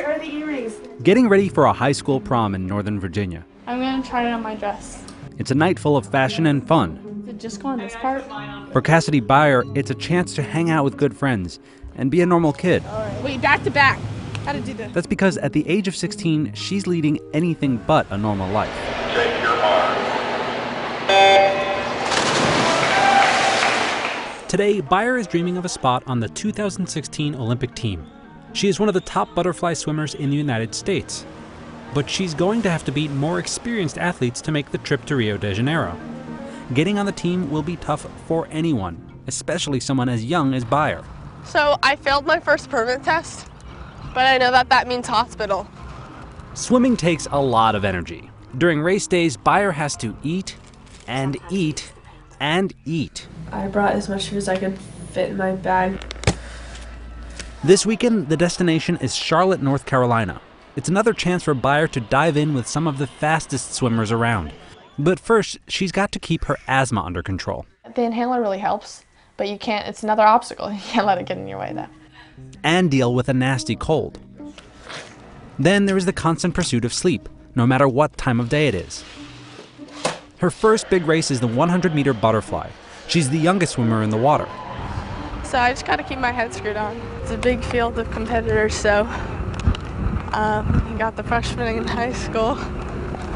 Where are the earrings? Getting ready for a high school prom in Northern Virginia. I'm gonna try it on my dress. It's a night full of fashion and fun. Did it just go on this part? For Cassidy Bayer, it's a chance to hang out with good friends and be a normal kid. Wait, back to back. How to do this? That's because at the age of 16, she's leading anything but a normal life. Shake your arm. Today, Bayer is dreaming of a spot on the 2016 Olympic team. She is one of the top butterfly swimmers in the United States. But she's going to have to beat more experienced athletes to make the trip to Rio de Janeiro. Getting on the team will be tough for anyone, especially someone as young as Bayer. So I failed my first permit test, but I know that means hospital. Swimming takes a lot of energy. During race days, Bayer has to eat and eat and eat. I brought as much food as I could fit in my bag. This weekend, the destination is Charlotte, North Carolina. It's another chance for Bayer to dive in with some of the fastest swimmers around. But first, she's got to keep her asthma under control. The inhaler really helps, but you can't, it's another obstacle. You can't let it get in your way though. And deal with a nasty cold. Then there is the constant pursuit of sleep, no matter what time of day it is. Her first big race is the 100-meter butterfly. She's the youngest swimmer in the water. So I just gotta keep my head screwed on. It's a big field of competitors, so you got the freshmen in high school.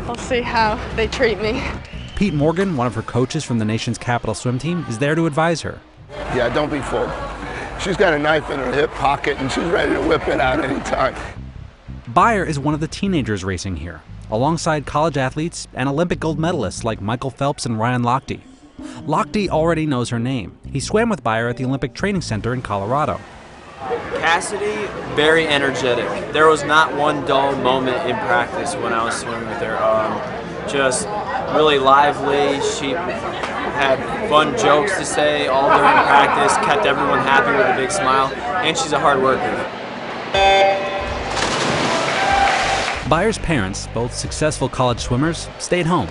We'll see how they treat me. Pete Morgan, one of her coaches from the nation's capital swim team, is there to advise her. Yeah, don't be fooled. She's got a knife in her hip pocket and she's ready to whip it out anytime. Bayer is one of the teenagers racing here, alongside college athletes and Olympic gold medalists like Michael Phelps and Ryan Lochte. Lochte already knows her name. He swam with Bayer at the Olympic Training Center in Colorado. Cassidy, very energetic. There was not one dull moment in practice when I was swimming with her. Just really lively. She had fun jokes to say all during practice, kept everyone happy with a big smile, and she's a hard worker. Bayer's parents, both successful college swimmers, stayed home.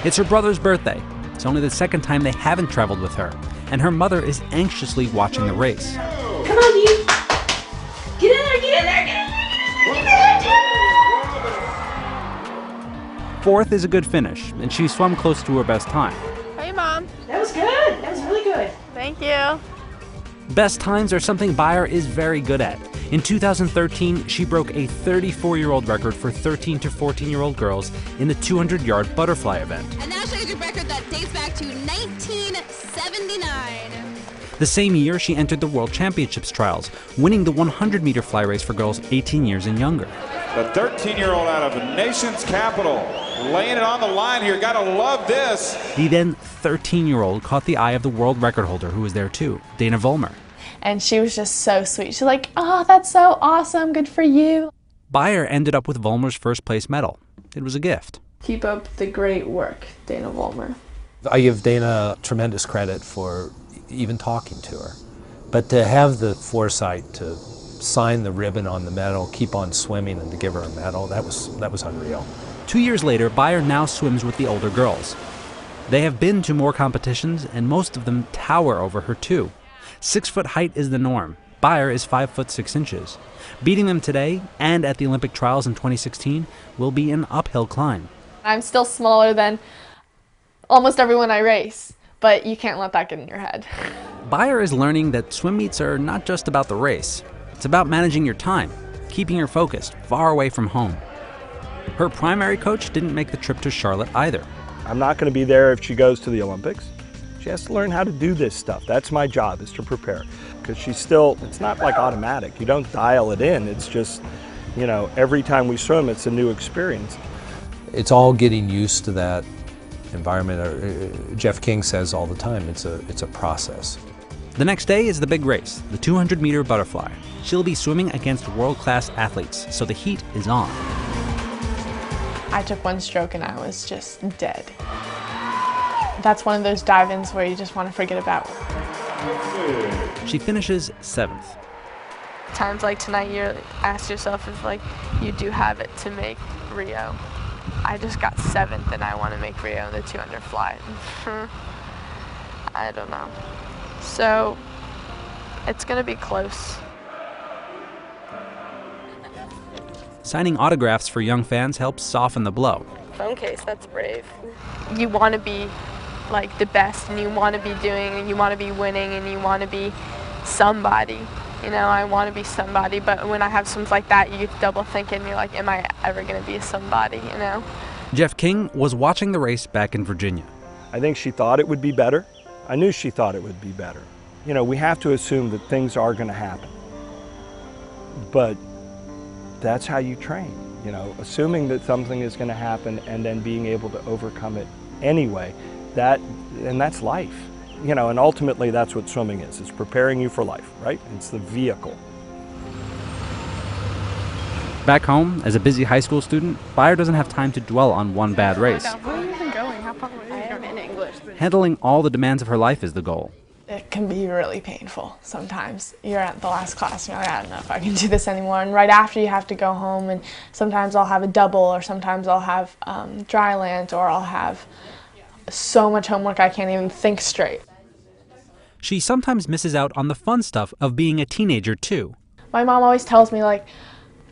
It's her brother's birthday. It's only the second time they haven't traveled with her, and her mother is anxiously watching the race. Come on, you. Get in there, get in there, get in there. Fourth is a good finish, and she swam close to her best time. Hey, Mom. That was good. That was really good. Thank you. Best times are something Bayer is very good at. In 2013, she broke a 34-year-old record for 13 to 14-year-old girls in the 200-yard butterfly event. A national record that dates back to 1979. The same year, she entered the World Championships trials, winning the 100-meter fly race for girls 18 years and younger. The 13-year-old out of the nation's capital, laying it on the line here. Gotta love this. The then 13-year-old caught the eye of the world record holder, who was there too, Dana Vollmer. And she was just so sweet. She's like, oh, that's so awesome. Good for you. Bayer ended up with Vollmer's first place medal. It was a gift. Keep up the great work, Dana Vollmer. I give Dana tremendous credit for even talking to her. But to have the foresight to sign the ribbon on the medal, keep on swimming, and to give her a medal, that was unreal. 2 years later, Bayer now swims with the older girls. They have been to more competitions, and most of them tower over her too. 6-foot height is the norm. Bayer is 5 foot 6 inches. Beating them today and at the Olympic trials in 2016 will be an uphill climb. I'm still smaller than almost everyone I race, but you can't let that get in your head. Bayer is learning that swim meets are not just about the race. It's about managing your time, keeping her focused, far away from home. Her primary coach didn't make the trip to Charlotte either. I'm not going to be there if she goes to the Olympics. She has to learn how to do this stuff. That's my job, is to prepare. Because she's still, it's not like automatic. You don't dial it in. It's just, you know, every time we swim, it's a new experience. It's all getting used to that environment. Jeff King says all the time, it's a process. The next day is the big race, the 200-meter butterfly. She'll be swimming against world-class athletes, so the heat is on. I took one stroke and I was just dead. That's one of those dive-ins where you just want to forget about it. She finishes 7th. Times like tonight, you ask yourself if like you do have it to make Rio. I just got 7th and I want to make Rio in the 200 fly. I don't know. So it's gonna be close. Signing autographs for young fans helps soften the blow. Phone case, that's brave. You want to be like the best, and you want to be doing, and you want to be winning, and you want to be somebody. You know, I want to be somebody, but when I have swims like that, you double think and you're like, am I ever going to be somebody, you know? Jeff King was watching the race back in Virginia. I think she thought it would be better. I knew she thought it would be better. You know, we have to assume that things are going to happen. But that's how you train, you know, assuming that something is going to happen and then being able to overcome it anyway. That's life. You know, and ultimately that's what swimming is. It's preparing you for life, right? It's the vehicle. Back home, as a busy high school student, Bayer doesn't have time to dwell on one bad race. Where are you even going? How far away are you going? In English. Handling all the demands of her life is the goal. It can be really painful sometimes. You're at the last class, you're like, I don't know if I can do this anymore. And right after you have to go home, and sometimes I'll have a double, or sometimes I'll have dry land, or I'll have so much homework I can't even think straight. She sometimes misses out on the fun stuff of being a teenager, too. My mom always tells me, like,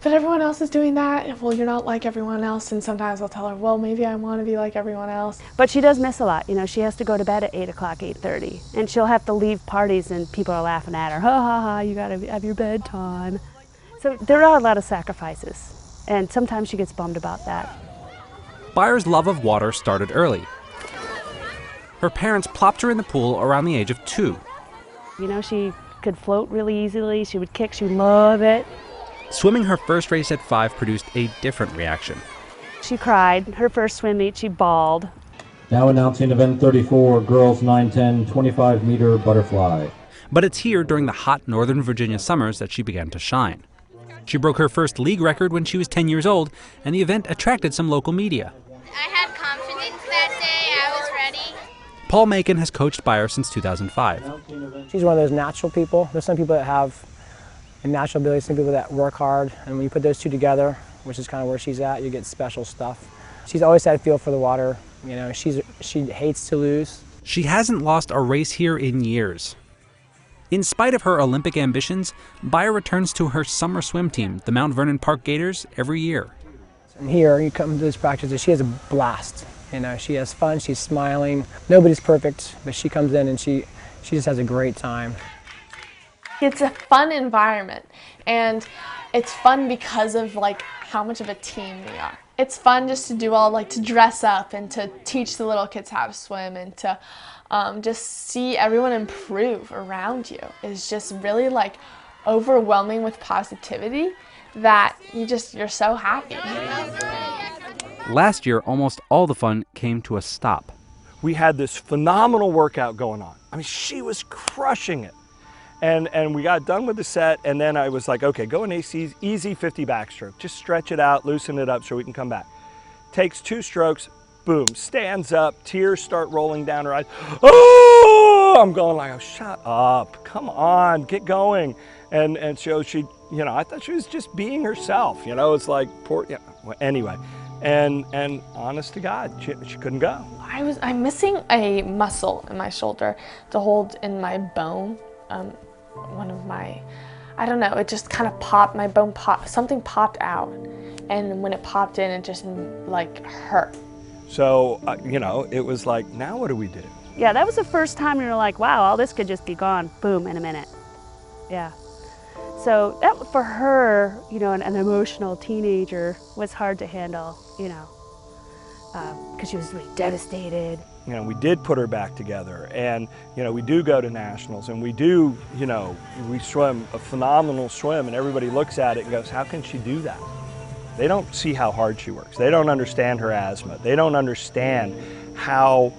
but everyone else is doing that. Well, you're not like everyone else. And sometimes I'll tell her, well, maybe I want to be like everyone else. But she does miss a lot. You know, she has to go to bed at 8 o'clock, 8:30. And she'll have to leave parties and people are laughing at her. Ha ha ha, you got to have your bedtime. So there are a lot of sacrifices. And sometimes she gets bummed about that. Bayer's love of water started early. Her parents plopped her in the pool around the age of 2. You know, she could float really easily. She would kick. She would love it. Swimming her first race at 5 produced a different reaction. She cried. Her first swim meet, she bawled. Now announcing event 34, girls 9-10, 25-meter butterfly. But it's here during the hot Northern Virginia summers that she began to shine. She broke her first league record when she was 10 years old, and the event attracted some local media. I had confidence that day. I was ready. Paul Macon has coached Bayer since 2005. She's one of those natural people. There's some people that have a natural ability, some people that work hard, and when you put those two together, which is kind of where she's at, you get special stuff. She's always had a feel for the water. You know, she hates to lose. She hasn't lost a race here in years. In spite of her Olympic ambitions, Bayer returns to her summer swim team, the Mount Vernon Park Gators, every year. And here, you come to this practice, she has a blast. You know, she has fun, she's smiling. Nobody's perfect, but she comes in and she just has a great time. It's a fun environment, and it's fun because of like how much of a team we are. It's fun just to do all, like to dress up and to teach the little kids how to swim, and to just see everyone improve around you is just really like overwhelming with positivity that you're so happy. Last year, almost all the fun came to a stop. We had this phenomenal workout going on. I mean, she was crushing it. And we got done with the set, and then I was like, okay, go an easy 50 backstroke. Just stretch it out, loosen it up so we can come back. Takes 2 strokes, boom, stands up, tears start rolling down her eyes. Oh, I'm going like, oh, shut up, come on, get going. And so she, you know, I thought she was just being herself, you know, it's like, poor, yeah, well, anyway. And honest to God, she couldn't go. I'm missing a muscle in my shoulder to hold in my bone. One of my, I don't know, it just kind of popped, my bone popped, something popped out. And when it popped in, it just like hurt. So, you know, it was like, now what do we do? Yeah, that was the first time you were like, wow, all this could just be gone, boom, in a minute. Yeah. So that, for her, you know, an emotional teenager was hard to handle, you know, because she was really devastated. You know, we did put her back together, and, you know, we do go to nationals, and we do, you know, we swim a phenomenal swim, and everybody looks at it and goes, how can she do that? They don't see how hard she works. They don't understand her asthma. They don't understand how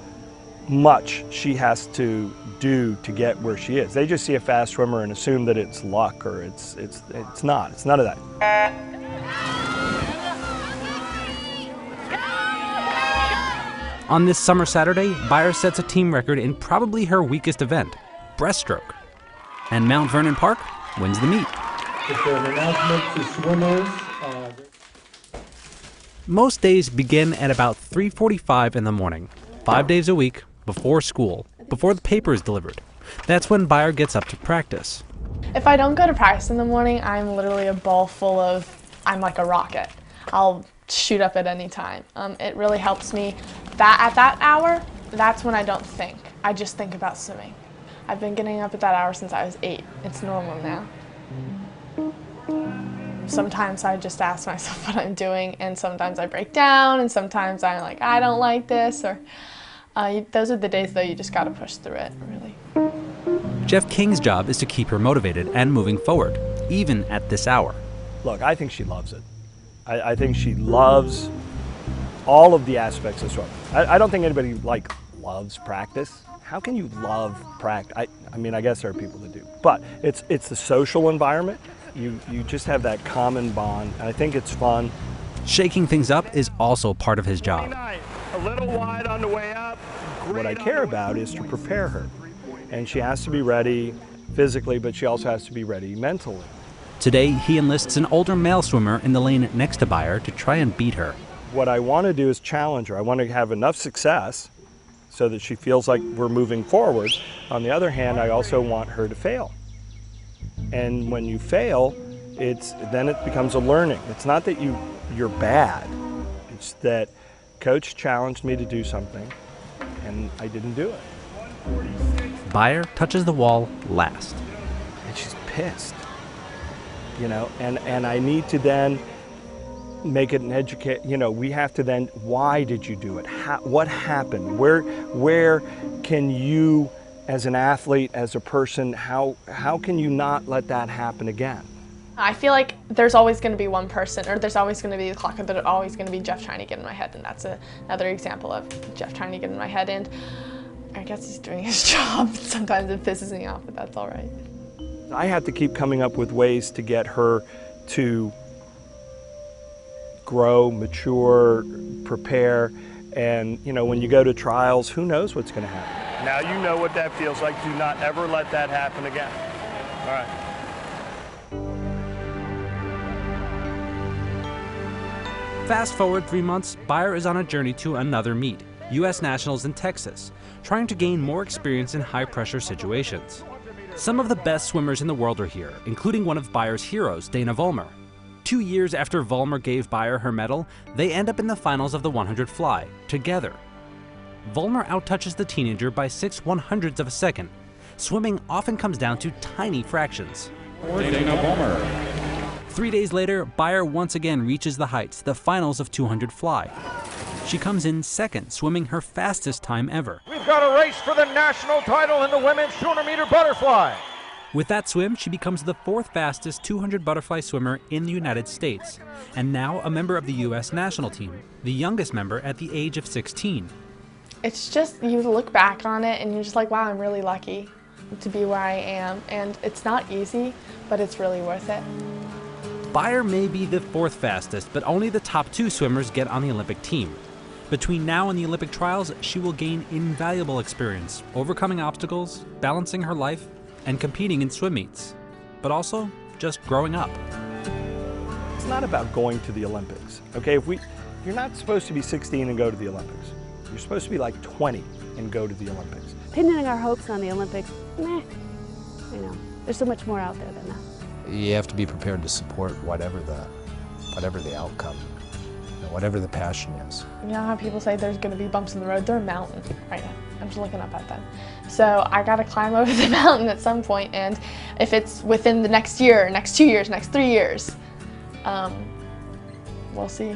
much she has to do to get where she is. They just see a fast swimmer and assume that it's luck, or it's not. It's none of that. On this summer Saturday, Bayer sets a team record in probably her weakest event, breaststroke. And Mount Vernon Park wins the meet. Just an announcement to swimmers. Most days begin at about 3:45 in the morning, 5 days a week, before school, before the paper is delivered. That's when Bayer gets up to practice. If I don't go to practice in the morning, I'm literally a ball full of I'm like a rocket. I'll shoot up at any time. It really helps me. At that hour, that's when I don't think. I just think about swimming. I've been getting up at that hour since I was 8. It's normal now. Sometimes I just ask myself what I'm doing, and sometimes I break down, and sometimes I'm like, I don't like this, or those are the days though you just gotta push through it, really. Jeff King's job is to keep her motivated and moving forward, even at this hour. Look, I think she loves it. I think she loves all of the aspects of swimming. I don't think anybody loves practice. How can you love practice? I mean, I guess there are people that do, but it's the social environment. You just have that common bond, and I think it's fun. Shaking things up is also part of his job. A little wide on the way up. What I care about is to prepare her, and she has to be ready physically, but she also has to be ready mentally. Today, he enlists an older male swimmer in the lane next to Bayer to try and beat her. What I want to do is challenge her. I want to have enough success so that she feels like we're moving forward. On the other hand, I also want her to fail. And when you fail, then it becomes a learning. It's not that you're bad. It's that coach challenged me to do something, and I didn't do it. Bayer touches the wall last. And she's pissed. You know, and I need to then make it an we have to then, why did you do it? What happened? Where can you, as an athlete, as a person, how can you not let that happen again? I feel like there's always going to be one person, or there's always going to be the clock, or there's always going to be Jeff trying to get in my head, and that's another example of Jeff trying to get in my head, and I guess he's doing his job. Sometimes it pisses me off, but that's all right. I have to keep coming up with ways to get her to grow, mature, prepare, and when you go to trials, who knows what's going to happen. Now you know what that feels like. Do not ever let that happen again. All right. Fast forward 3 months, Bayer is on a journey to another meet, U.S. Nationals in Texas, trying to gain more experience in high-pressure situations. Some of the best swimmers in the world are here, including one of Bayer's heroes, Dana Vollmer. 2 years after Vollmer gave Bayer her medal, they end up in the finals of the 100 fly, together. Vollmer outtouches the teenager by 6/100ths of a second. Swimming often comes down to tiny fractions. Dana Vollmer. 3 days later, Bayer once again reaches the heights, the finals of 200 fly. She comes in second, swimming her fastest time ever. We've got a race for the national title in the women's 200-meter butterfly. With that swim, she becomes the 4th fastest 200 butterfly swimmer in the United States, and now a member of the U.S. national team, the youngest member at the age of 16. It's just, you look back on it and you're just like, wow, I'm really lucky to be where I am, and it's not easy, but it's really worth it. Bayer may be the 4th fastest, but only the top 2 swimmers get on the Olympic team. Between now and the Olympic trials, she will gain invaluable experience, overcoming obstacles, balancing her life, and competing in swim meets, but also just growing up. It's not about going to the Olympics, okay? You're not supposed to be 16 and go to the Olympics. You're supposed to be like 20 and go to the Olympics. Pinning our hopes on the Olympics, there's so much more out there than that. You have to be prepared to support whatever the outcome, whatever the passion is. You know how people say there's going to be bumps in the road? They're a mountain right now. I'm just looking up at them. So I got to climb over the mountain at some point, and if it's within the next year, next 2 years, next 3 years, we'll see.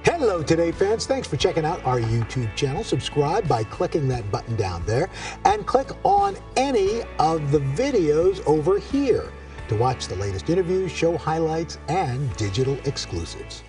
Hello Today fans, thanks for checking out our YouTube channel. Subscribe by clicking that button down there and click on any of the videos over here to watch the latest interviews, show highlights, and digital exclusives.